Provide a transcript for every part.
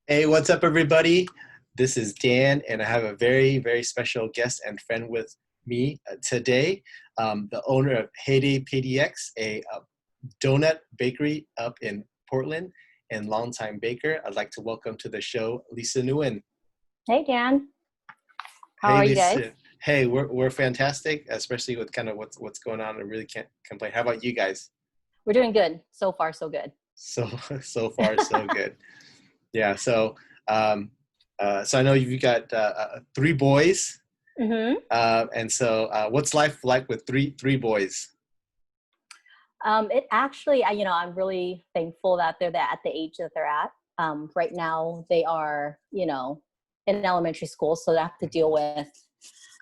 Hey, what's up, everybody? This is Dan, and I have a very, very special guest and friend with me today, the owner of HeyDayPDX, a donut bakery up in Portland, and longtime baker. I'd like to welcome to the show Lisa Nguyen. Hey Dan, how Hey, are you guys? Lisa. Hey, we're fantastic, especially with kind of what's going on. I really can't complain. How about you guys? We're doing good. So far, so good. So so far so good. Yeah. So I know you've got three boys. hmm And so, what's life like with three boys? It actually, I'm really thankful that they're at the age that they're at. Right now, they are, in elementary school, so they have to deal with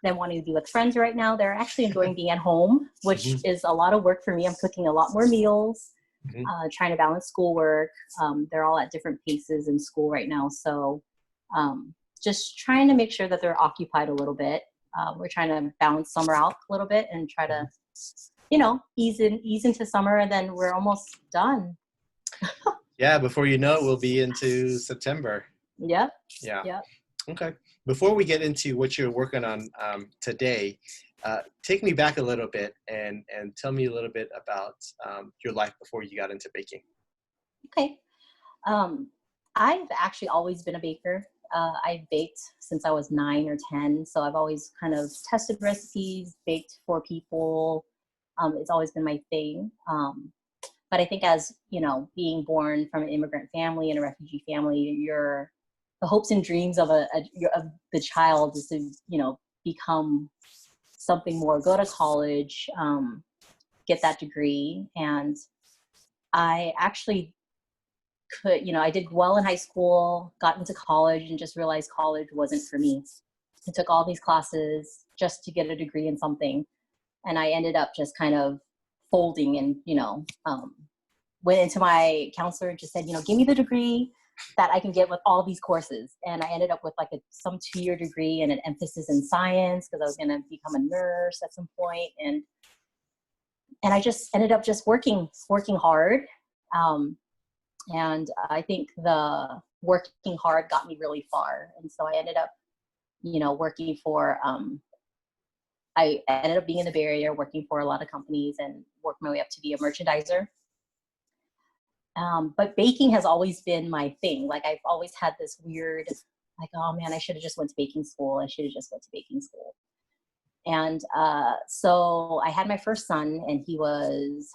them wanting to be with friends right now. They're actually enjoying being at home, which Hmm. is a lot of work for me. I'm cooking a lot more meals, Hmm. trying to balance schoolwork. They're all at different paces in school right now, so just trying to make sure that they're occupied a little bit. We're trying to balance summer out a little bit and try to, ease into summer, and then we're almost done. Yeah, before you know it, we'll be into September. Yep. Yeah. Yep. Okay. Before we get into what you're working on today, take me back a little bit and tell me a little bit about your life before you got into baking. Okay. Um, I've actually always been a baker. I've baked since I was 9 or 10. So I've always kind of tested recipes, baked for people. It's always been my thing. But I think as, being born from an immigrant family and a refugee family, the hopes and dreams of of the child is to, become something more, go to college, get that degree. And I actually I did well in high school, got into college, and just realized college wasn't for me. I took all these classes just to get a degree in something. And I ended up just kind of folding and, went into my counselor and just said, give me the degree that I can get with all these courses. And I ended up with like some 2-year degree and an emphasis in science because I was going to become a nurse at some point. And I just ended up just working hard. Um, and I think the working hard got me really far. And so I ended up, working for, I ended up being in the Bay Area, working for a lot of companies and worked my way up to be a merchandiser. But baking has always been my thing. Like I've always had this weird, like, oh man, I should have just went to baking school. I should have just went to baking school. And so I had my first son, and he was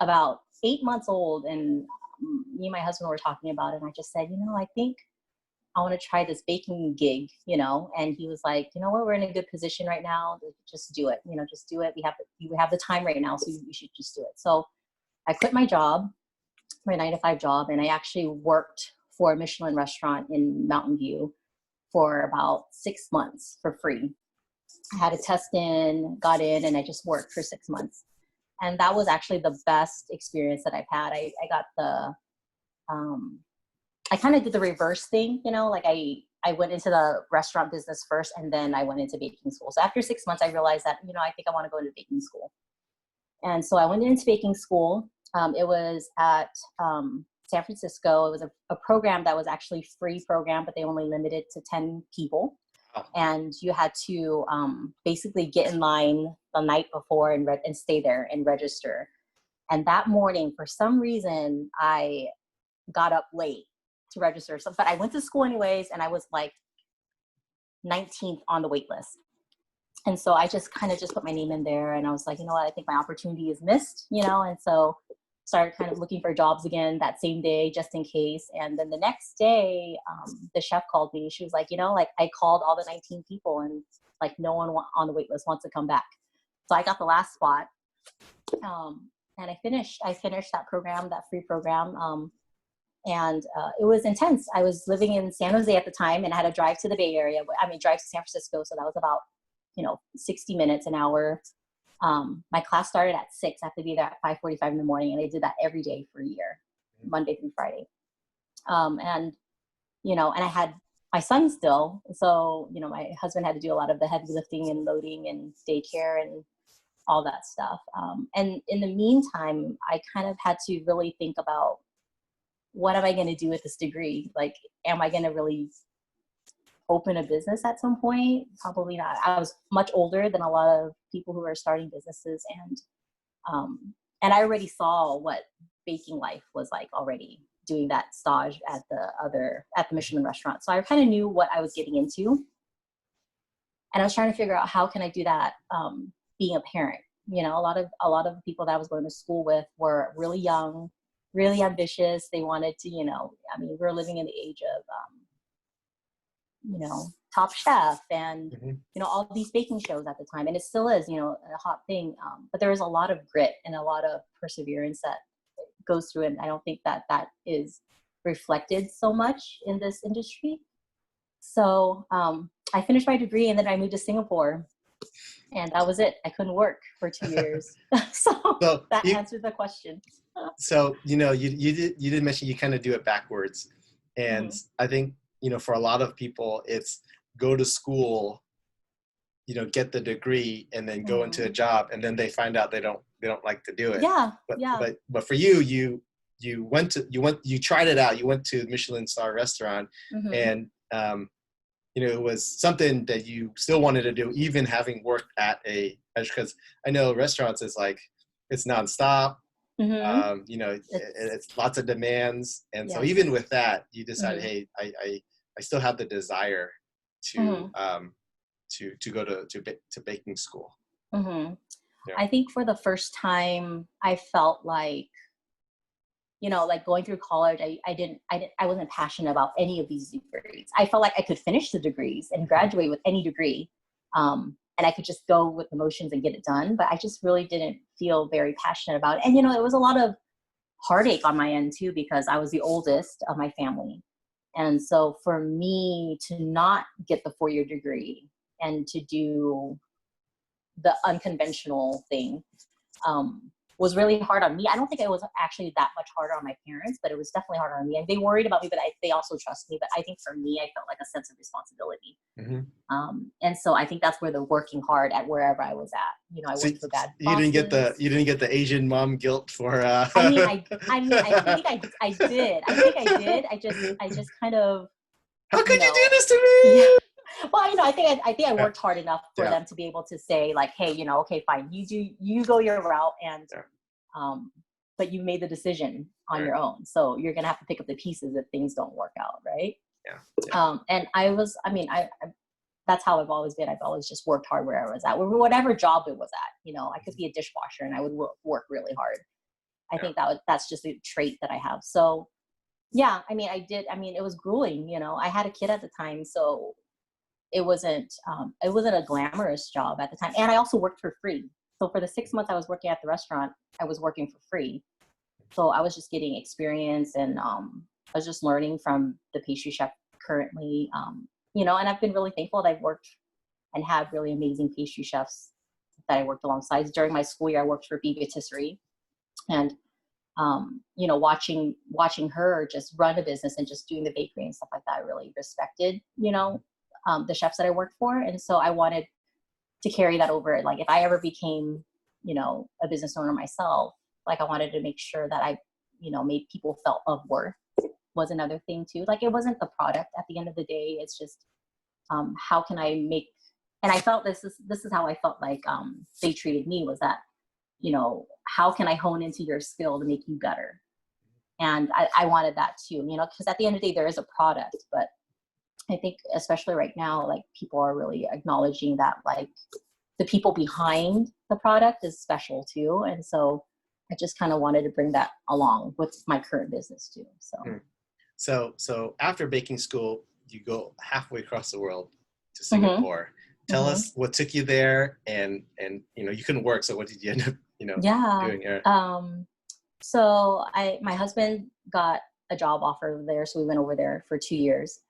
about 8 months old. And me and my husband were talking about it. And I just said, I think I want to try this baking gig, and he was like, you know what, we're in a good position right now. Just do it, just do it. We have the time right now. So you should just do it. So I quit my job, my 9 to 5 job. And I actually worked for a Michelin restaurant in Mountain View for about 6 months for free. I had a test in, got in, and I just worked for 6 months. And that was actually the best experience that I've had. I got I kind of did the reverse thing, like I went into the restaurant business first, and then I went into baking school. So after 6 months, I realized that, I think I want to go into baking school. And so I went into baking school. It was at San Francisco. It was a program that was actually free program, but they only limited to 10 people. Oh. And you had to basically get in line the night before and stay there and register. And that morning, for some reason, I got up late to register. So, but I went to school anyways, and I was like 19th on the wait list. And so I just kind of just put my name in there, and I was like, you know what, I think my opportunity is missed, and so started kind of looking for jobs again that same day, just in case. And then the next day, the chef called me. She was like, like I called all the 19 people, and like no one on the wait list wants to come back. So I got the last spot. And I finished that program, that free program. And it was intense. I was living in San Jose at the time, and I had to drive to the Bay Area. Drive to San Francisco. So that was about, 60 minutes, an hour. My class started at 6. I have to be there at 5:45 in the morning. And I did that every day for a year, Monday through Friday. And I had my son still. So, my husband had to do a lot of the heavy lifting and loading and daycare and all that stuff. And in the meantime, I kind of had to really think about what am I going to do with this degree? Like, am I going to really open a business at some point? Probably not. I was much older than a lot of people who are starting businesses, and I already saw what baking life was like already, doing that stage at the Michelin restaurant. So I kind of knew what I was getting into, and I was trying to figure out how can I do that being a parent. You know, a lot of the people that I was going to school with were really young, really ambitious. They wanted to, you know, I mean, we're living in the age of you know, Top Chef and, you know, all these baking shows at the time. And it still is, you know, a hot thing. But there is a lot of grit and a lot of perseverance that goes through it. And I don't think that that is reflected so much in this industry. So I finished my degree and then I moved to Singapore. And that was it. I couldn't work for 2 years. so that answered the question. So, you know, you did mention you kind of do it backwards. And I think, you know, for a lot of people, it's go to school, you know, get the degree and then go into a job, and then they find out they don't like to do it. But for you, you tried it out. You went to Michelin Star restaurant, and you know, it was something that you still wanted to do, even having worked at because I know restaurants is like, it's nonstop. You know, it's lots of demands. And so even with that, you decided, hey, I still have the desire to go to baking school. Yeah. I think for the first time, I felt like, you know, like going through college, I wasn't passionate about any of these degrees. I felt like I could finish the degrees and graduate with any degree. And I could just go with the motions and get it done. But I just really didn't feel very passionate about it. And, you know, it was a lot of heartache on my end too, because I was the oldest of my family. And so for me to not get the 4-year degree and to do the unconventional thing was really hard on me. I don't think it was actually that much harder on my parents, but it was definitely harder on me. And they worried about me, but they also trust me. But I think for me, I felt like a sense of responsibility. And so I think that's where the working hard at wherever I was at. You know, I worked for bad bosses. You didn't get the Asian mom guilt for. I think I did. I just kind of. How could you do this to me? Yeah. Well, you know, I think I worked hard enough for them to be able to say like, hey, you know, okay, fine, you go your route, and but you made the decision on your own, so you're gonna have to pick up the pieces if things don't work out, right? And I that's how I've always been. I've always just worked hard where I was at, whatever job it was at. You know, I could be a dishwasher and I would work really hard. I think that's just a trait that I have. So yeah, I mean, it was grueling. You know, I had a kid at the time, so it wasn't a glamorous job at the time. And I also worked for free. So for the 6 months I was working at the restaurant, I was working for free. So I was just getting experience, and I was just learning from the pastry chef currently. You know, and I've been really thankful that I've worked and had really amazing pastry chefs that I worked alongside. During my school year, I worked for Bee Patisserie, and you know, watching her just run a business and just doing the bakery and stuff like that, I really respected, you know, the chefs that I worked for. And so I wanted to carry that over. Like if I ever became, you know, a business owner myself, like I wanted to make sure that I, you know, made people felt of worth was another thing too. Like it wasn't the product at the end of the day. It's just, how can I make, and I felt this is how I felt like, they treated me, was that, you know, how can I hone into your skill to make you better? And I wanted that too, you know, because at the end of the day, there is a product, but I think especially right now, like people are really acknowledging that like the people behind the product is special too. And so I just kind of wanted to bring that along with my current business too. So after baking school, you go halfway across the world to Singapore. Tell us what took you there, and you know, you couldn't work, so what did you end up, you know, doing? So my husband got a job offer there, so we went over there for 2 years.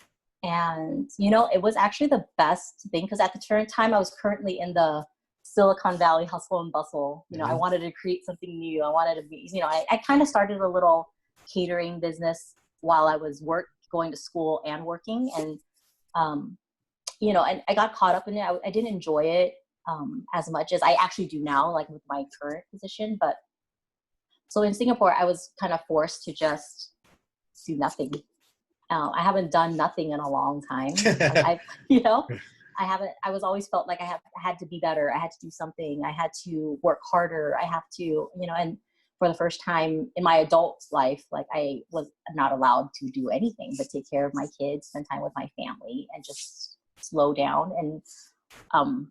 And, you know, it was actually the best thing, because at the current time I was currently in the Silicon Valley hustle and bustle. You know, I wanted to create something new. I wanted to be, you know, I kind of started a little catering business while I was going to school and working. And, you know, and I got caught up in it. I didn't enjoy it as much as I actually do now, like with my current position. But so in Singapore, I was kind of forced to just do nothing. I haven't done nothing in a long time. I you know, I was always felt like I had to be better. I had to do something. I had to work harder. I have to, you know, and for the first time in my adult life, like I was not allowed to do anything but take care of my kids, spend time with my family, and just slow down and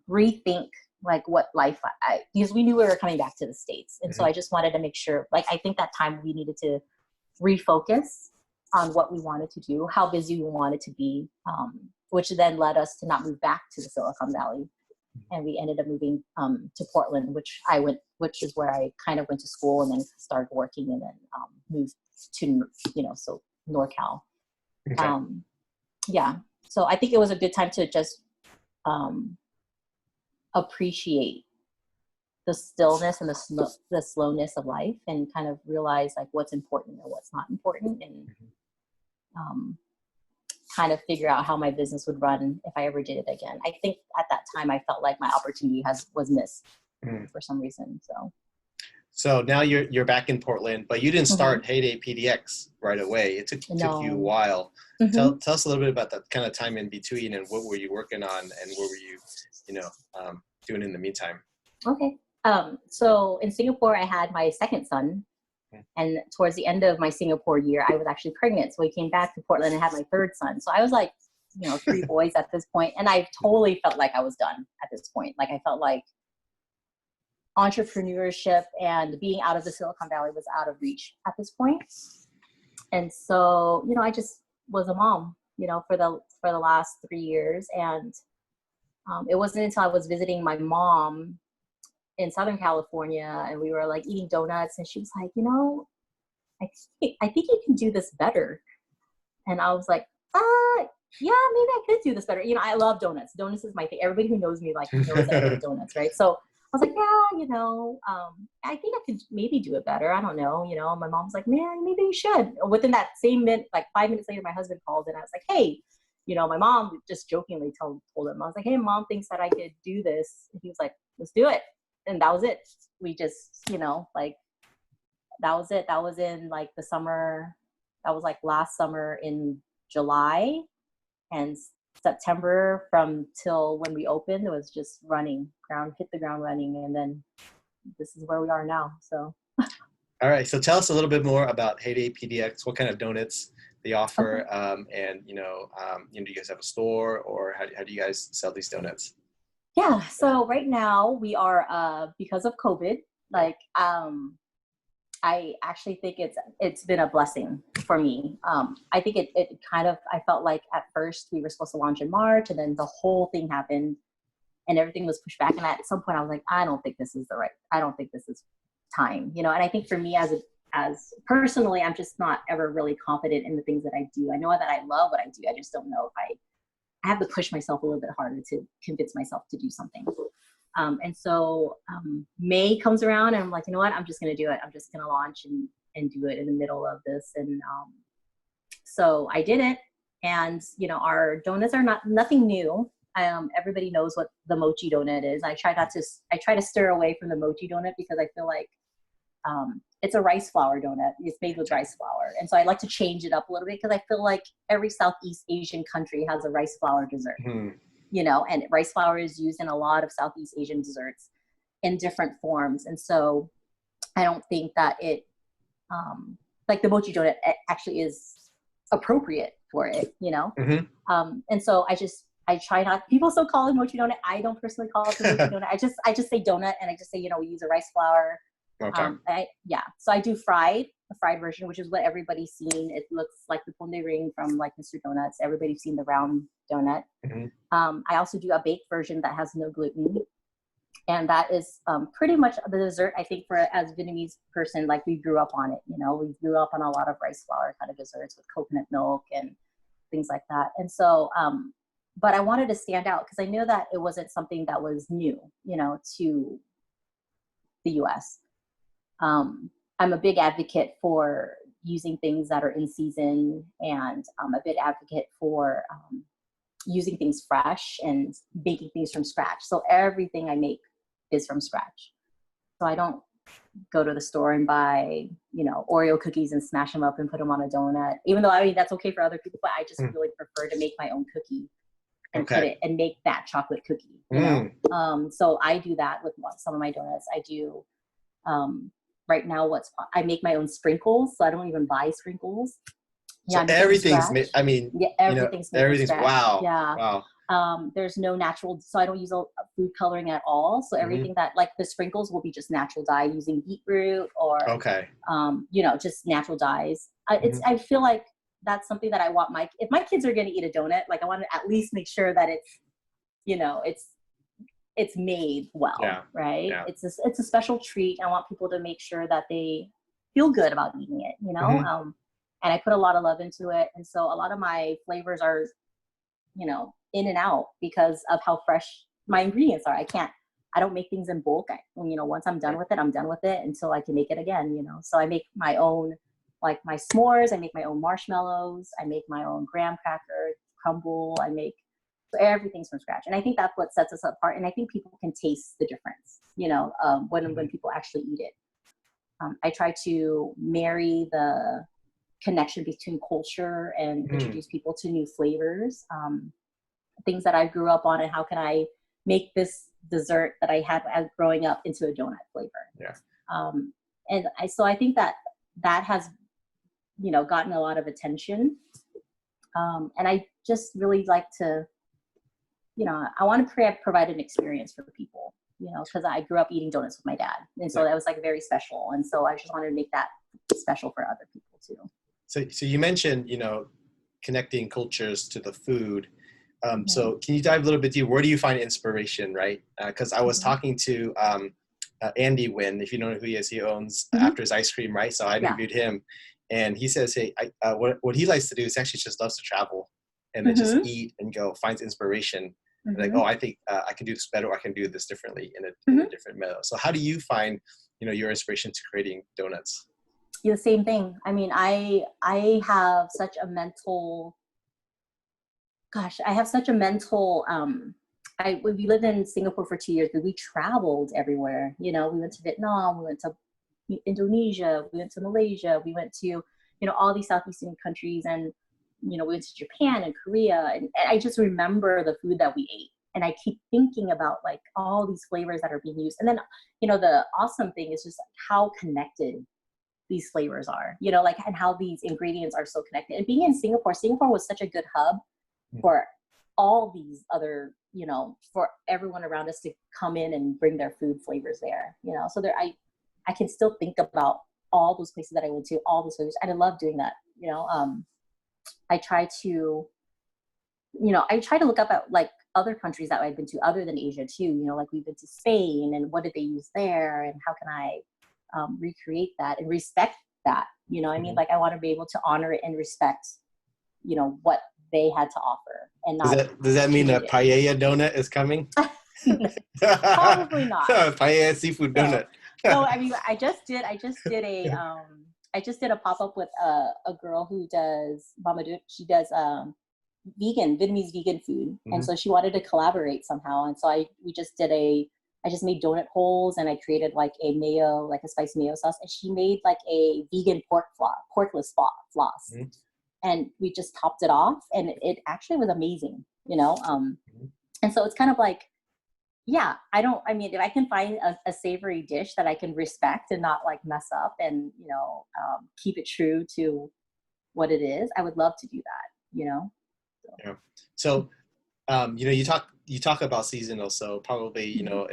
rethink like what life because we knew we were coming back to the States. And so I just wanted to make sure, like, I think that time we needed to refocus on what we wanted to do, how busy we wanted to be, which then led us to not move back to the Silicon Valley. And we ended up moving to Portland, which is where I kind of went to school and then started working, and then moved to, you know, so NorCal. Okay. Yeah. So I think it was a good time to just appreciate the stillness and the slowness of life, and kind of realize like what's important and what's not important, and kind of figure out how my business would run if I ever did it again. I think at that time I felt like my opportunity was missed for some reason. So now you're back in Portland, but you didn't start HeyDayPDX right away. It took you a while. Tell us a little bit about that kind of time in between, and what were you working on, and what were you, doing in the meantime? Okay. So in Singapore, I had my second son. And towards the end of my Singapore year, I was actually pregnant. So we came back to Portland and had my third son. So I was like, 3 boys at this point. And I totally felt like I was done at this point. Like I felt like entrepreneurship and being out of the Silicon Valley was out of reach at this point. And so, I just was a mom, for the last 3 years. And it wasn't until I was visiting my mom in Southern California, and we were like eating donuts, and she was like, I think you can do this better. And I was like, yeah, maybe I could do this better. I love donuts. Donuts is my thing. Everybody who knows me knows that I love donuts, right? So I was like, yeah, I think I could maybe do it better. I don't know. My mom's like, man, maybe you should. Within that same minute, like 5 minutes later, my husband called, and I was like, hey, my mom just jokingly told him, I was like, hey, mom thinks that I could do this. And he was like, let's do it. And that was it. We just, that was it. That was in like the summer. That was like last summer in July, and September from till when we opened, it was just hit the ground running. And then this is where we are now. So. All right. So tell us a little bit more about HeyDayPDX. What kind of donuts they offer? Okay. And, do you guys have a store, or how do you guys sell these donuts? Yeah. So right now we are, because of COVID, like, I actually think it's been a blessing for me. I think it kind of, I felt like at first we were supposed to launch in March, and then the whole thing happened and everything was pushed back. And at some point I was like, I don't think this is time, and I think for me as personally, I'm just not ever really confident in the things that I do. I know that I love what I do. I just don't know if I have to push myself a little bit harder to convince myself to do something. And so May comes around, and I'm like, you know what? I'm just going to do it. I'm just going to launch and do it in the middle of this. And so I did it. And, our donuts are nothing new. Everybody knows what the mochi donut is. I try to steer away from the mochi donut because I feel like it's a rice flour donut. It's made with rice flour. And so I like to change it up a little bit, because I feel like every Southeast Asian country has a rice flour dessert, and rice flour is used in a lot of Southeast Asian desserts in different forms. And so I don't think that it, like the mochi donut actually is appropriate for it, and so I try not, people still call it mochi donut. I don't personally call it the mochi donut. I just say donut, and I just say, we use a rice flour. Okay. So I do a fried version, which is what everybody's seen. It looks like the ponde ring from like Mr. Donuts. Everybody's seen the round donut. I also do a baked version that has no gluten, and that is pretty much the dessert. I think as a Vietnamese person, like we grew up on it. We grew up on a lot of rice flour kind of desserts with coconut milk and things like that. And so, but I wanted to stand out because I knew that it wasn't something that was new, to the U.S. I'm a big advocate for using things that are in season, and I'm a big advocate for using things fresh and making things from scratch. So everything I make is from scratch. So I don't go to the store and buy, you know, Oreo cookies and smash them up and put them on a donut. Even though, I mean, that's okay for other people, but I just really prefer to make my own cookie and put it and make that chocolate cookie, you know? So I do that with some of my donuts. I do, right now I make my own sprinkles. So I don't even buy sprinkles. So everything's made, I mean, yeah, everything's made from scratch. Wow. Yeah. Wow. There's no natural, so I don't use a food coloring at all. So everything that, like the sprinkles will be just natural dye using beetroot or, you know, just natural dyes. I feel like that's something that I want if my kids are going to eat a donut, like I want to at least make sure that it's, you know, it's made well, right? Yeah. It's a special treat. I want people to make sure that they feel good about eating it, you know? And I put a lot of love into it. And so a lot of my flavors are, you know, in and out because of how fresh my ingredients are. I don't make things in bulk. You know, once I'm done with it, I'm done with it until I can make it again, you know? So I make my own, like my s'mores, I make my own marshmallows, I make my own graham cracker crumble, so everything's from scratch. And I think that's what sets us apart. And I think people can taste the difference, you know, when people actually eat it. I try to marry the connection between culture and introduce people to new flavors, things that I grew up on, and how can I make this dessert that I had as growing up into a donut flavor. Yeah. So I think that has, you know, gotten a lot of attention. And I just really like to, you know, I want to provide an experience for people, you know, because I grew up eating donuts with my dad. And so that was like very special. And so I just wanted to make that special for other people too. So you mentioned, you know, connecting cultures to the food. So can you dive a little bit deeper? Where do you find inspiration, right? Because I was talking to Andy Nguyen, if you know who he is. He owns After's Ice Cream, right? So I interviewed him, and he says, hey, what he likes to do is actually just loves to travel and then just eat and go, finds inspiration. Like, oh, I think I can do this better, or I can do this differently in a different method. So how do you find, you know, your inspiration to creating donuts? The same thing. I mean, I have such a mental, we lived in Singapore for 2 years, but we traveled everywhere. You know, we went to Vietnam, we went to Indonesia, we went to Malaysia, we went to, you know, all these Southeast Asian countries, and, you know, we went to Japan and Korea. And I just remember the food that we ate. And I keep thinking about like all these flavors that are being used. And then, you know, the awesome thing is just like how connected these flavors are, you know, like, and how these ingredients are so connected. And being in Singapore was such a good hub for all these other, you know, for everyone around us to come in and bring their food flavors there, you know. So I can still think about all those places that I went to, all those flavors, and I love doing that, you know. I try to look up at like other countries that I've been to other than Asia too, you know, like we've been to Spain, and what did they use there, and how can I recreate that and respect that, you know. I mean, like I want to be able to honor it and respect, you know, what they had to offer. And not does that mean a paella donut is coming? Probably not. Paella seafood donut. No, I mean, I just did a pop-up with a girl who does Mamadou. She does Vietnamese vegan food, and so she wanted to collaborate somehow. And so I just made donut holes, and I created like a mayo, like a spicy mayo sauce, and she made like a vegan porkless floss. And we just topped it off, and it actually was amazing, you know. And so it's kind of like, yeah, I mean, if I can find a savory dish that I can respect and not like mess up, and, you know, keep it true to what it is, I would love to do that, you know. Yeah. So, you know, you talk about seasonal, so probably, you know,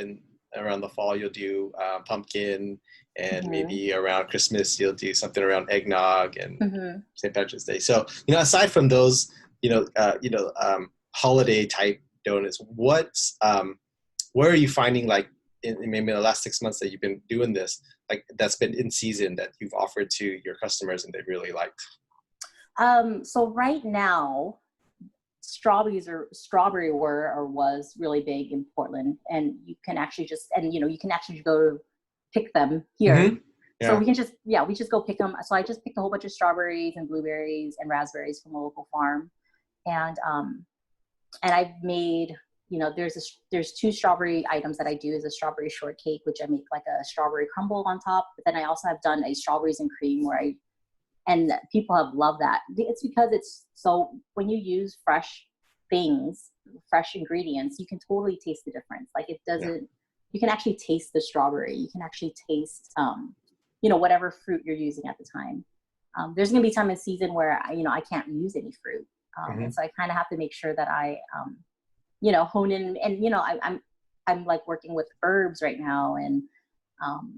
around the fall you'll do pumpkin, and maybe around Christmas you'll do something around eggnog and St. Patrick's Day. So, you know, aside from those, holiday type donuts, where are you finding, like in maybe the last 6 months that you've been doing this, like that's been in season that you've offered to your customers and they really liked? So right now, strawberry was really big in Portland, and you can actually go pick them here. So we just go pick them. So I just picked a whole bunch of strawberries and blueberries and raspberries from a local farm, and I've made there's two strawberry items that I do. Is a strawberry shortcake, which I make like a strawberry crumble on top. But then I also have done a strawberries and cream and people have loved that. It's because when you use fresh things, fresh ingredients, you can totally taste the difference. Like it doesn't, you can actually taste the strawberry. You can actually taste, whatever fruit you're using at the time. There's going to be time in season where I can't use any fruit. And so I kind of have to make sure that I, hone in, and, I'm like working with herbs right now, and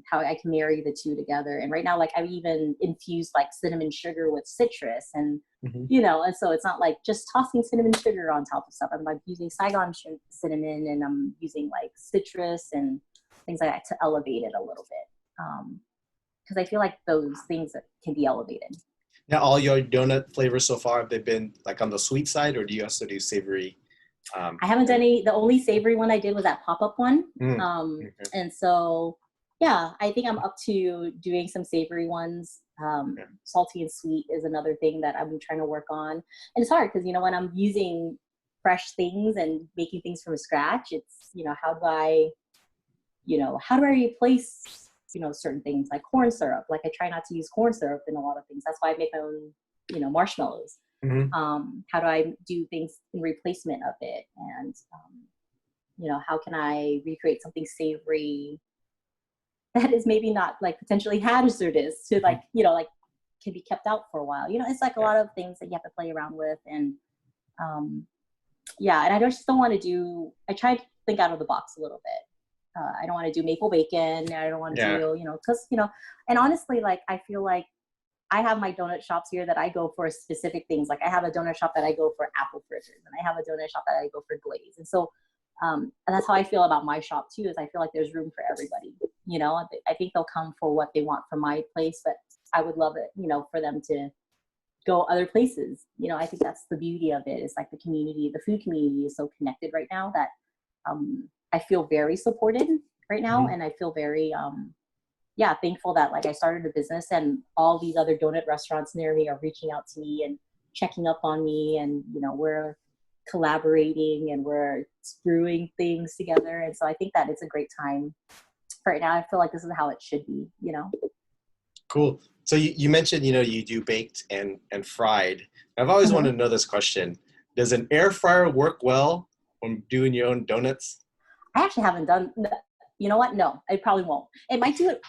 how I can marry the two together. And right now, like I've even infused like cinnamon sugar with citrus, and, and so it's not like just tossing cinnamon sugar on top of stuff. I'm like using Saigon cinnamon, and I'm using like citrus and things like that to elevate it a little bit. Because I feel like those things that can be elevated. Now, all your donut flavors so far, have they been like on the sweet side, or do you also do savory? I haven't done any. The only savory one I did was that pop-up one. And so, yeah, I think I'm up to doing some savory ones. Salty and sweet is another thing that I'm trying to work on. And it's hard because, when I'm using fresh things and making things from scratch, it's, how do I replace, certain things like corn syrup? Like I try not to use corn syrup in a lot of things. That's why I make my own, marshmallows. How do I do things in replacement of it? And, how can I recreate something savory that is maybe not like potentially hazardous to like, like can be kept out for a while. It's like a lot of things that you have to play around with. And, and I just don't want to I try to think out of the box a little bit. I don't want to do maple bacon. I don't want to do, because, and honestly, like, I feel like I have my donut shops here that I go for specific things. Like I have a donut shop that I go for apple fritters, and I have a donut shop that I go for glaze. And so, and that's how I feel about my shop too, is I feel like there's room for everybody. I think they'll come for what they want from my place, but I would love it, for them to go other places. I think that's the beauty of it. It's like the food community is so connected right now that, I feel very supported right now. And I feel very, thankful that like I started a business and all these other donut restaurants near me are reaching out to me and checking up on me, and we're collaborating and we're brewing things together. And so I think that it's a great time right now. I feel like this is how it should be. Cool. So you mentioned you do baked and fried. I've always wanted to know this question: does an air fryer work well when doing your own donuts? I actually haven't done. You know what? No, it probably won't. It might do it.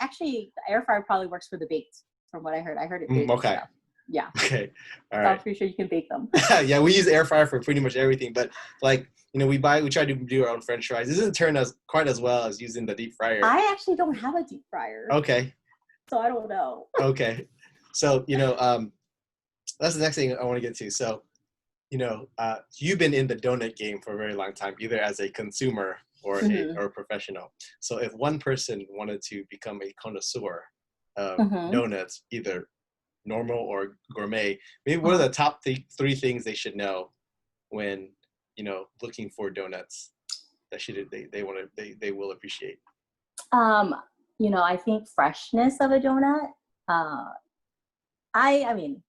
Actually, the air fryer probably works for the baked, from what I heard. I heard it baked. Okay. Stuff. Yeah. Okay. All so right. I'm pretty sure you can bake them. Yeah, we use air fryer for pretty much everything, but like, we try to do our own French fries. This doesn't turn out quite as well as using the deep fryer. I actually don't have a deep fryer. Okay. So I don't know. Okay. So, that's the next thing I want to get to. So, you've been in the donut game for a very long time, either as a consumer or a professional. So if one person wanted to become a connoisseur of donuts, either normal or gourmet, maybe what are the top three things they should know when, looking for donuts that they will appreciate? I think freshness of a donut. I mean,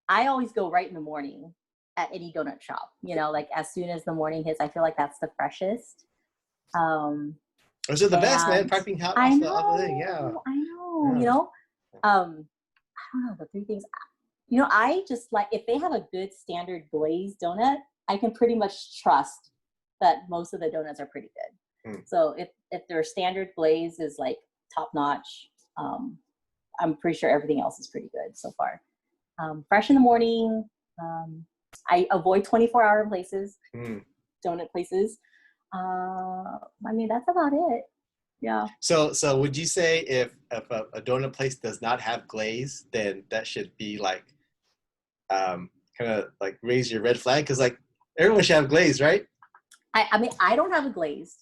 I always go right in the morning at any donut shop, like as soon as the morning hits, I feel like that's the freshest. Those are the best, man. Piping hot off the thing. Yeah. I know. I don't know, the three things, I just like, if they have a good standard glazed donut, I can pretty much trust that most of the donuts are pretty good. So if their standard glaze is like top notch, I'm pretty sure everything else is pretty good so far. Fresh in the morning. I avoid 24-hour places, donut places. I mean, that's about it. Yeah. So would you say if a donut place does not have glaze, then that should be like, kind of like raise your red flag? Because like everyone should have glaze, right? I mean, I don't have a glaze.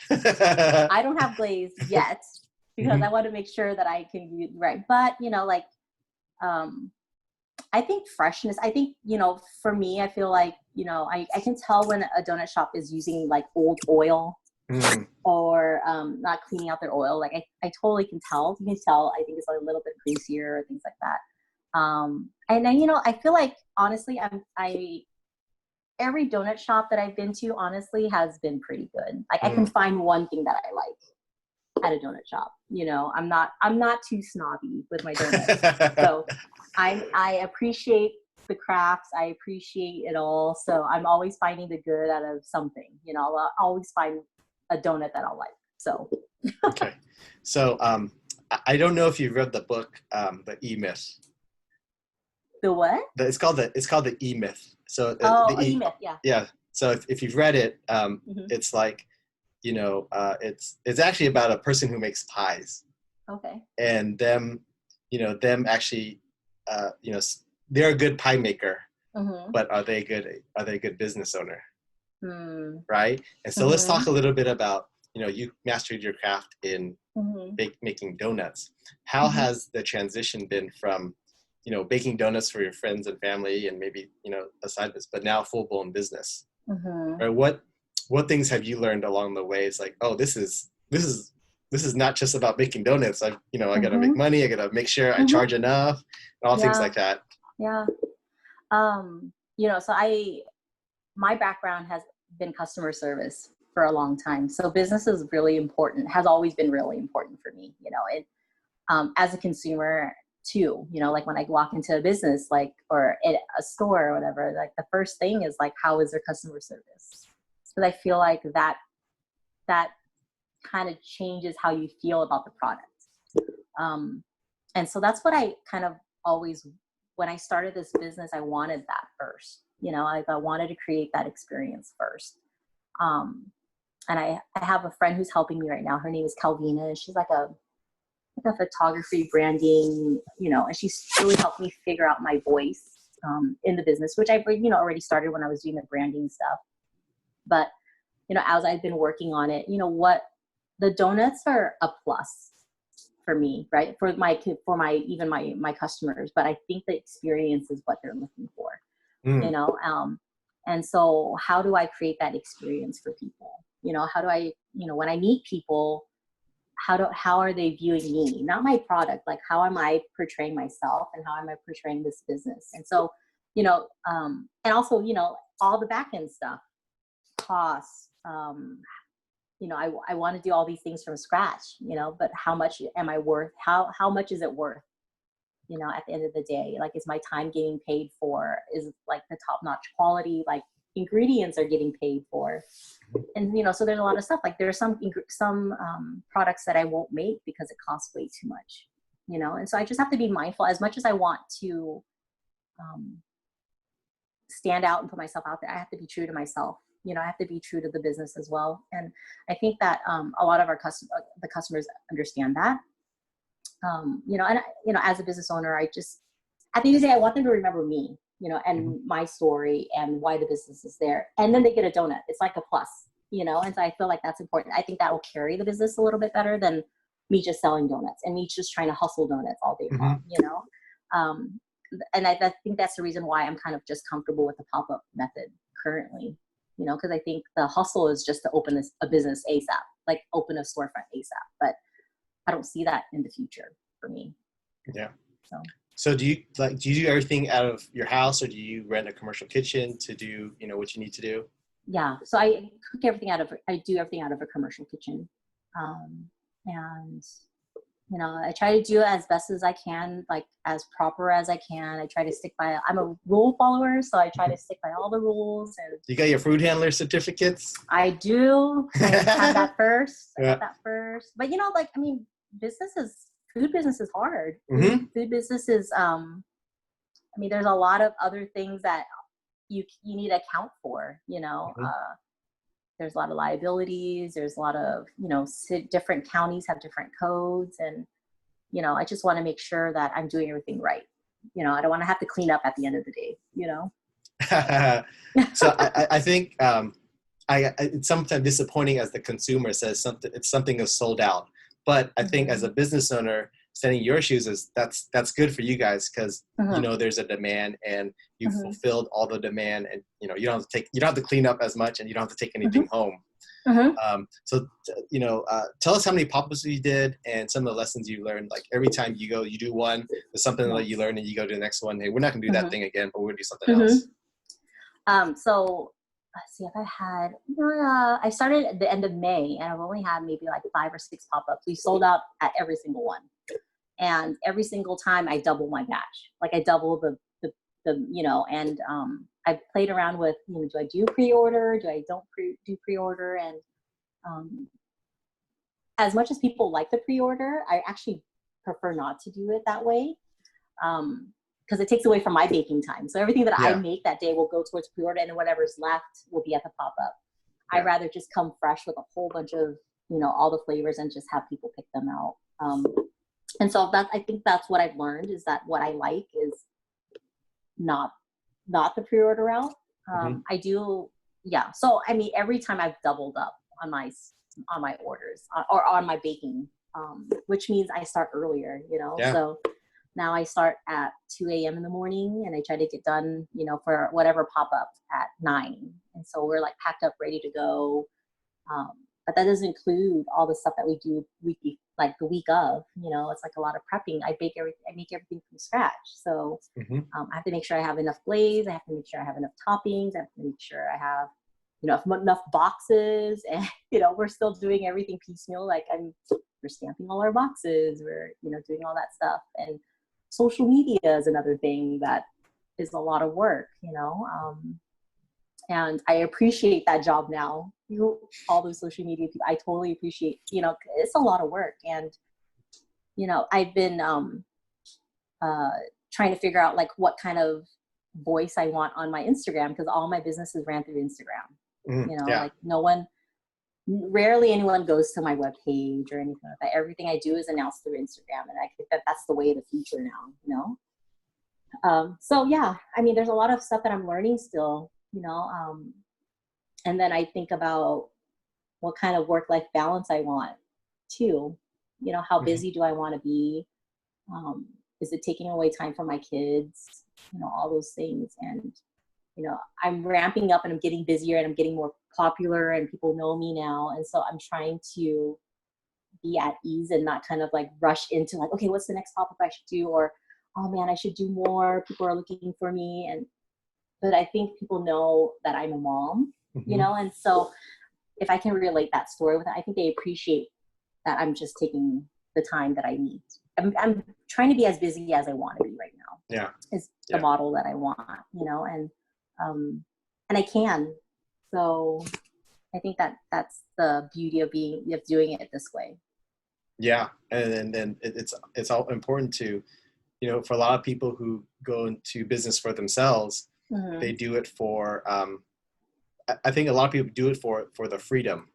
I don't have glaze yet because I want to make sure that I can do right. But, I think freshness, for me, I feel like, I can tell when a donut shop is using like old oil or not cleaning out their oil. Like I totally can tell. You can tell, I think it's a little bit greasier or things like that. And then, I feel like, honestly, every donut shop that I've been to, honestly, has been pretty good. Like I can find one thing that I like at a donut shop. You know, I'm not too snobby with my donuts. So I appreciate the crafts. I appreciate it all. So I'm always finding the good out of something. You know, I'll always find a donut that I'll like. So. Okay. So I don't know if you've read the book, The E-Myth. The what? It's called the E-Myth. So the E-Myth, yeah. Yeah. So if you've read it, it's like, it's actually about a person who makes pies. Okay. And them actually, they're a good pie maker, but are they a good business owner? Right. And so let's talk a little bit about, you mastered your craft in making donuts. How has the transition been from, baking donuts for your friends and family and maybe, a side business, but now full-blown business? Or what things have you learned along the way? It's like, oh, this is not just about making donuts. I got to make money. I got to make sure I charge enough, and all things like that. Yeah. So my background has been customer service for a long time. So business is really important, has always been really important for me, as a consumer too, like when I walk into a business, like, or at a store or whatever, like the first thing is like, how is their customer service? Because I feel like that kind of changes how you feel about the product. And so that's what I kind of always, when I started this business, I wanted that first, I wanted to create that experience first. And I have a friend who's helping me right now. Her name is Calvina, and she's like a photography branding, and she's really helped me figure out my voice in the business, which I've, already started when I was doing the branding stuff. But, as I've been working on it, what the donuts are a plus for me, right? For my customers, but I think the experience is what they're looking for, and so how do I create that experience for people? How do I, when I meet people, how are they viewing me? Not my product, like how am I portraying myself and how am I portraying this business? And so, and also, all the back end stuff, costs, I want to do all these things from scratch, but how much am I worth? How much is it worth? At the end of the day, like, is my time getting paid for? Is like the top notch quality, like ingredients are getting paid for? And, so there's a lot of stuff, like there's some products that I won't make because it costs way too much, and so I just have to be mindful. As much as I want to stand out and put myself out there, I have to be true to myself. I have to be true to the business as well. And I think that a lot of the customers understand that. And as a business owner, I just, at the end of the day, I want them to remember me, and my story and why the business is there. And then they get a donut. It's like a plus, and so I feel like that's important. I think that will carry the business a little bit better than me just selling donuts and me just trying to hustle donuts all day long, and I think that's the reason why I'm kind of just comfortable with the pop-up method currently, because I think the hustle is just to open a business ASAP, like open a storefront ASAP. But I don't see that in the future for me. Yeah. So do you do everything out of your house, or do you rent a commercial kitchen to do, what you need to do? Yeah. So I do everything out of a commercial kitchen. And, I try to do it as best as I can, like as proper as I can. I try to stick by, I'm a rule follower, so I try to stick by all the rules. And you got your food handler certificates? I do. I had that first. I got that first. But, food business is hard. Food business is, there's a lot of other things that you need to account for, there's a lot of liabilities. There's a lot of, different counties have different codes. And, I just want to make sure that I'm doing everything right. I don't want to have to clean up at the end of the day, So I think it's sometimes disappointing as the consumer says something is sold out. But I think as a business owner, standing your shoes that's good for you guys, because there's a demand and you fulfilled all the demand, and you don't have to clean up as much, and you don't have to take anything home. So tell us how many pop-ups you did and some of the lessons you learned. Like every time you go, you do one, there's something that you learn, and you go to the next one. Hey, we're not gonna do that thing again, but we're gonna do something else. So let's see if I had, I started at the end of May and I've only had maybe like 5 or 6 pop-ups. We sold out at every single one. And every single time I double my batch. Like I double the and I played around with, do I do pre-order? Do I don't do pre-order? And as much as people like the pre-order, I actually prefer not to do it that way. Because it takes away from my baking time. So everything that I make that day will go towards pre-order, and then whatever's left will be at the pop-up. Yeah. I'd rather just come fresh with a whole bunch of, all the flavors and just have people pick them out. And so I think that's what I've learned, is that what I like is not the pre-order route. I do, So, I mean, every time I've doubled up on my orders or on my baking, which means I start earlier, so now I start at 2 a.m. in the morning and I try to get done, for whatever pop-up at 9. And so we're like packed up, ready to go. But that doesn't include all the stuff that we do weekly, like the week of, it's like a lot of prepping. I make everything from scratch. So I have to make sure I have enough glaze. I have to make sure I have enough toppings. I have to make sure I have, enough boxes. And, we're still doing everything piecemeal. Like we're stamping all our boxes. We're, doing all that stuff. And social media is another thing that is a lot of work, and I appreciate that job now. All those social media people, I totally appreciate, it's a lot of work. And, I've been trying to figure out like what kind of voice I want on my Instagram, because all my businesses ran through Instagram. Like rarely anyone goes to my webpage or anything like that. Everything I do is announced through Instagram. And I think that that's the way of the future now, So yeah, I mean, there's a lot of stuff that I'm learning still, and then I think about what kind of work-life balance I want too. How busy do I want to be? Is it taking away time from my kids? All those things. And, I'm ramping up and I'm getting busier and I'm getting more popular and people know me now. And so I'm trying to be at ease and not kind of like rush into like, okay, what's the next pop-up I should do? Or, oh man, I should do more. People are looking for me. But I think people know that I'm a mom, and so if I can relate that story with it, I think they appreciate that I'm just taking the time that I need. I'm trying to be as busy as I want to be right now. Yeah. Is the model that I want, and I can. So I think that's the beauty of doing it this way. Yeah. And then it's all important to, for a lot of people who go into business for themselves, they do it for, I think a lot of people do it for the freedom,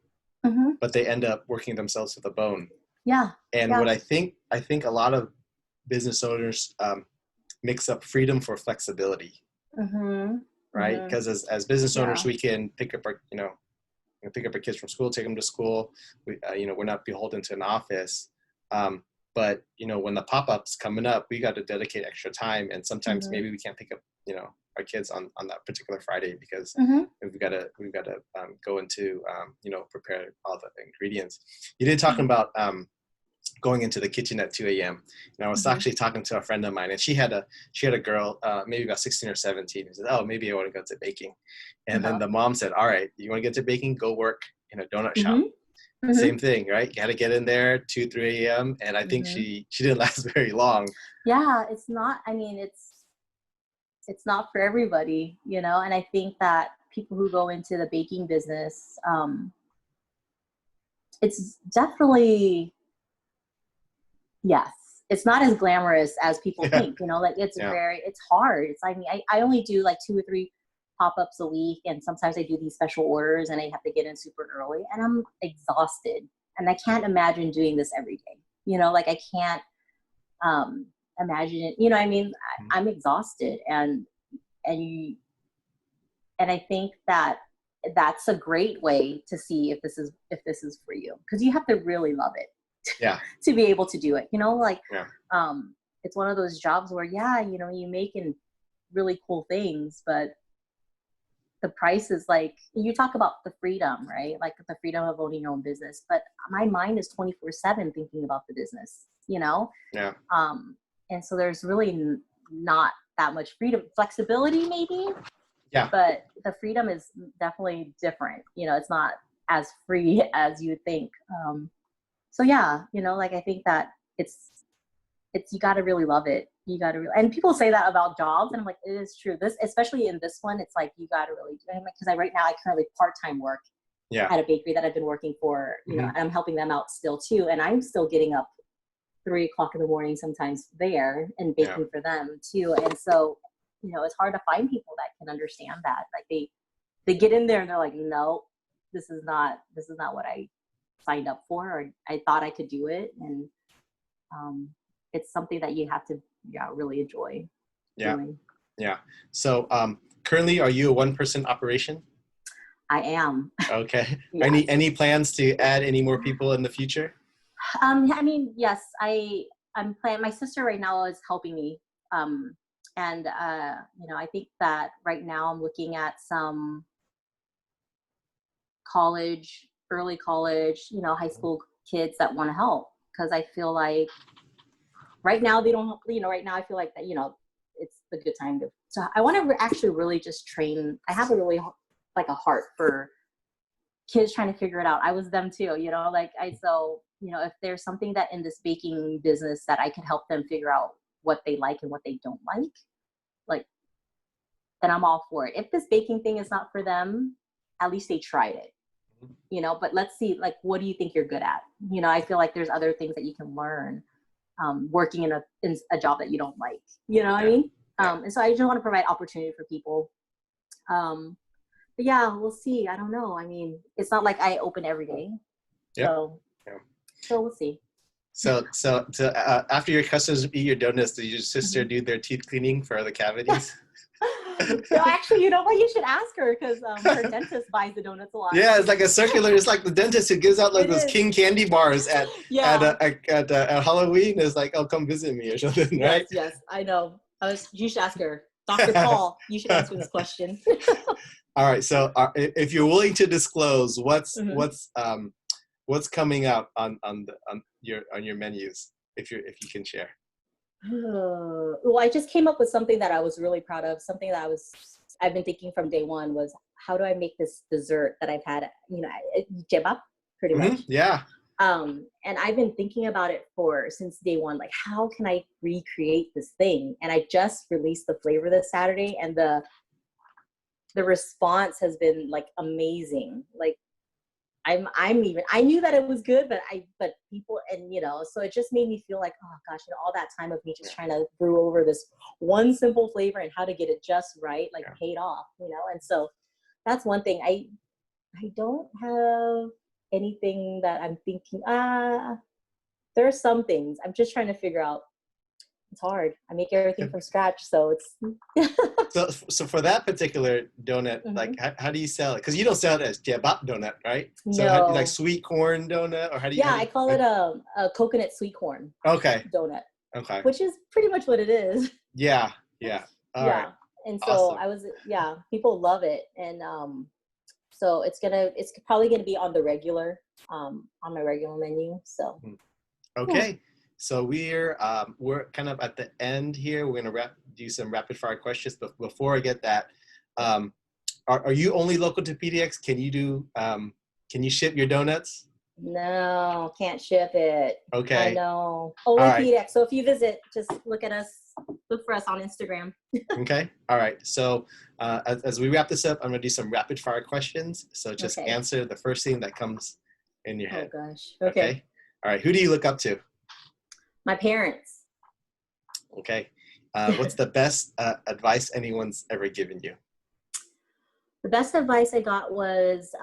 but they end up working themselves to the bone. Yeah. And what I think a lot of business owners mix up freedom for flexibility, right? Because as business owners, we can pick up our, pick up our kids from school, take them to school. We're not beholden to an office. But, when the pop-up's coming up, we got to dedicate extra time. And sometimes maybe we can't pick up, our kids on that particular Friday because we've got to go into, prepare all the ingredients. You did talking about going into the kitchen at 2 a.m. And I was actually talking to a friend of mine, and she had a girl, maybe about 16 or 17, who said, oh, maybe I want to go to baking. And then the mom said, all right, you want to get to baking? Go work in a donut shop. Same thing, right? You got to get in there 2, 3 a.m. And I think she didn't last very long. Yeah, it's not, I mean, it's not for everybody, and I think that people who go into the baking business, it's definitely, yes, it's not as glamorous as people think, like it's it's hard. It's, I mean, I only do like 2 or 3 pop-ups a week, and sometimes I do these special orders and I have to get in super early and I'm exhausted, and I can't imagine doing this every day. Like I can't imagine it, I mean, I'm exhausted, and I think that that's a great way to see if this is for you, because you have to really love it to be able to do it, it's one of those jobs where you making really cool things, but the price is like, you talk about the freedom, right? Like the freedom of owning your own business, but my mind is 24/7 thinking about the business, and so there's really not that much freedom. Flexibility maybe, Yeah. but the freedom is definitely different. It's not as free as you think. So yeah, like I think that it's you got to really love it. You got to really, and people say that about jobs, and I'm like, it is true. This, especially in this one, it's like you got to really do it. Because right now I currently part-time work Yeah. at a bakery that I've been working for, Mm-hmm. and I'm helping them out still too. And I'm still getting up 3 o'clock in the morning sometimes there and baking for them too. And so, it's hard to find people that can understand that. Like they get in there and they're like, no, this is not what I signed up for, or I thought I could do it. And it's something that you have to really enjoy doing. Yeah. So currently, are you a one-person operation? I am. Okay. Yeah. Any plans to add any more people in the future? I mean, yes, I'm planning. My sister right now is helping me. And I think that right now I'm looking at some early college, high school kids that want to help, because I feel like right now they don't, right now I feel like that, it's a good time to, so I want to actually really just train. I have a really like a heart for kids trying to figure it out. I was them too, if there's something that in this baking business that I could help them figure out what they like and what they don't like, then I'm all for it. If this baking thing is not for them, at least they tried it, but let's see, like, what do you think you're good at? I feel like there's other things that you can learn working in a job that you don't like, what I mean? And so I just want to provide opportunity for people. But yeah, we'll see. I don't know. I mean, it's not like I open every day. So we'll see. So after your customers eat your donuts, does your sister do their teeth cleaning for the cavities? No, actually, you know what? You should ask her, because her dentist buys the donuts a lot. Yeah, it's like a circular. It's like the dentist who gives out like those King candy bars at Halloween. Is like, oh, come visit me or something, right? Yes, I know. You should ask her, Dr. Paul. You should answer this question. All right. So, if you're willing to disclose, what's coming up on your menus, if you can share. Well, I just came up with something that I was really proud of. Something that I've been thinking from day one was, how do I make this dessert that I've had, jebab, pretty much. Yeah. And I've been thinking about it since day one. Like, how can I recreate this thing? And I just released the flavor this Saturday, and the response has been like amazing. Like, I knew that it was good, but people, and so it just made me feel like, oh gosh, all that time of me just trying to brew over this one simple flavor and how to get it just right, paid off, and so that's one thing. I don't have anything that I'm thinking, there are some things I'm just trying to figure out. It's hard. I make everything from scratch, so it's so for that particular donut, like how do you sell it? Because you don't sell it as jebab donut, right? So no. How do you, like sweet corn donut, or how do you? I call it a coconut sweet corn donut. Okay. Which is pretty much what it is. Yeah. All right. And so awesome. People love it, and so it's probably gonna be on the regular, on my regular menu. So. Okay. Yeah. So we're kind of at the end here. We're gonna do some rapid fire questions, but before I get that, are you only local to PDX? Can you ship your donuts? No, can't ship it. Okay. I know. Only PDX. So if you visit, just look for us on Instagram. Okay. All right. So as we wrap this up, I'm gonna do some rapid fire questions. So just answer the first thing that comes in your head. Oh gosh. Okay. All right. Who do you look up to? My parents. Okay. What's the best advice anyone's ever given you? The best advice I got was,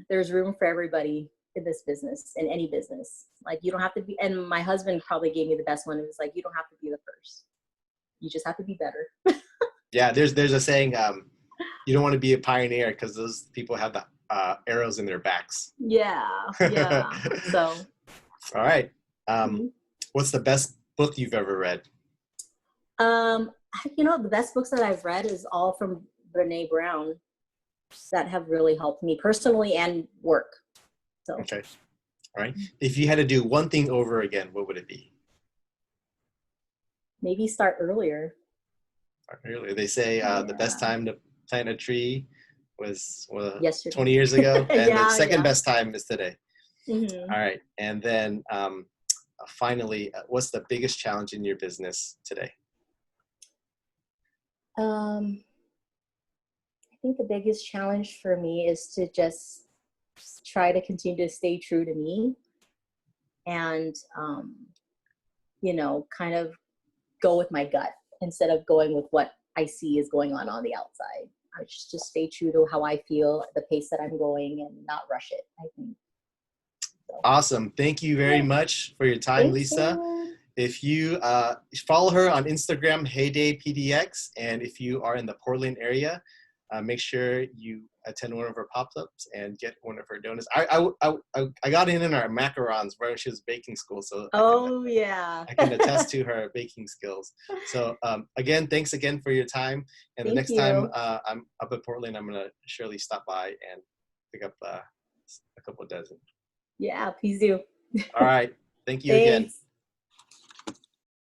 there's room for everybody in this business, in any business. Like, you don't have to be, and my husband probably gave me the best one. It was like, you don't have to be the first. You just have to be better. Yeah. There's a saying, you don't want to be a pioneer because those people have the arrows in their backs. Yeah. So. All right. What's the best book you've ever read? The best books that I've read is all from Brene Brown that have really helped me personally and work. So. Okay. All right. If you had to do one thing over again, what would it be? Maybe start earlier. Earlier. They say the best time to planting a tree was Yesterday. 20 years ago, and the Yeah, second yeah. best time is today. Mm-hmm. All right, and then finally, what's the biggest challenge in your business today? I think the biggest challenge for me is to just try to continue to stay true to me and, you know, kind of go with my gut instead of going with what I see is going on the outside. I just stay true to how I feel, the pace that I'm going, and not rush it, I think. So, Awesome. Thank you very much for your time, thanks, Lisa. Dan. If you follow her on Instagram, HeyDayPDX, and if you are in the Portland area, make sure you attend one of her pop-ups and get one of her donuts. I got in our macarons where she was baking school, so Yeah. I can attest to her baking skills. So again, thanks again for your time. And the Thank next time you. I'm up at Portland, I'm gonna surely stop by and pick up a couple of dozen. Yeah, please do. All right. Thank you again. Thanks.